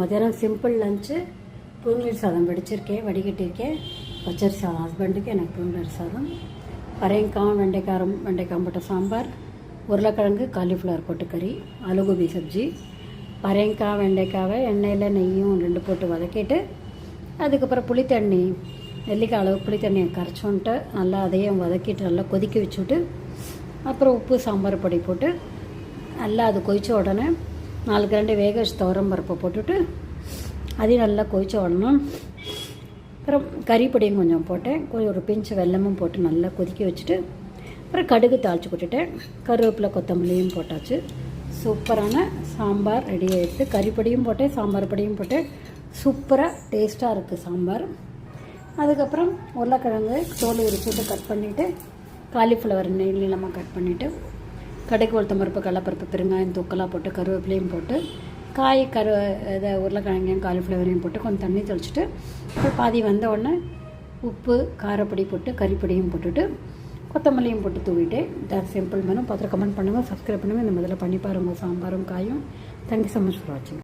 மத்தியானம் simple lunch புழுங்கல் சாதம் வடிச்சிருக்கேன், வடிகட்டியிருக்கேன். பச்சரி சாதம் ஹஸ்பண்டுக்கு, எனக்கு புழுங்கல் சாதம். பரங்கிக்காய் வெண்டைக்காய் போட்ட சாம்பார், உருளைக்கிழங்கு காலிஃப்ளவர் போட்டு கறி, ஆலுகோபி சப்ஜி. பரங்கிக்காய் வெண்டைக்காவை எண்ணெயில் நெய்யும் 2 போட்டு வதக்கிட்டு, அதுக்கப்புறம் புளித்தண்ணி, நெல்லிக்காய் அளவு புளித்தண்ணியை கரைச்சோன்ட்டு நல்லா அதையும் வதக்கிட்டு நல்லா கொதிக்க வச்சுட்டு, அப்புறம் உப்பு சாம்பார் பொடி போட்டு நல்லா அது கொதித்த உடனே 4 கரண்டி வேக வச்சு துவரம் பருப்பை போட்டுட்டு அதையும் நல்லா கொதித்த உடனே அப்புறம் கறிப்பொடியும் கொஞ்சம் போட்டேன், ஒரு பிஞ்சு வெல்லமும் போட்டு நல்லா கொதிக்க வச்சுட்டு, அப்புறம் கடுகு தாளித்து கொட்டிட்டேன். கருவேப்பிலை கொத்தமல்லியும் போட்டாச்சு. சூப்பரான சாம்பார் ரெடி ஆகிடுது. கறிப்பொடியும் போட்டேன், சாம்பார் பொடியும் போட்டேன். சூப்பராக டேஸ்ட்டாக இருக்குது சாம்பார். அதுக்கப்புறம் உருளைக்கிழங்கு தோல் உரிச்சுட்டு கட் பண்ணிவிட்டு, காலிஃப்ளவர் நீளமாக கட் பண்ணிவிட்டு, கடுகு உளுத்தம் பருப்பு கடலைப்பருப்பு பெருங்காயம் தூக்கலாக போட்டு கருவேப்பிலையும் போட்டு இதை உருளைக்கிழங்கையும் காலிஃப்ளவரையும் போட்டு கொஞ்சம் தண்ணி தெளிச்சுட்டு, அப்புறம் பாதி வந்த உடனே உப்பு காரப்பொடி போட்டு கறிப்பொடியும் போட்டுட்டு கொத்தமல்லியும் போட்டு தூவிட்டேன். இதான் சிம்பிள் மெனு. பார்த்துட்டு கமெண்ட் பண்ணுங்கள், சப்ஸ்கிரைப் பண்ணுங்கள். இந்த முதல்ல பண்ணி பாருங்கள் சாம்பாரும் காயும். தேங்க்யூ ஸோ மச் ஃபார் வாட்சிங்.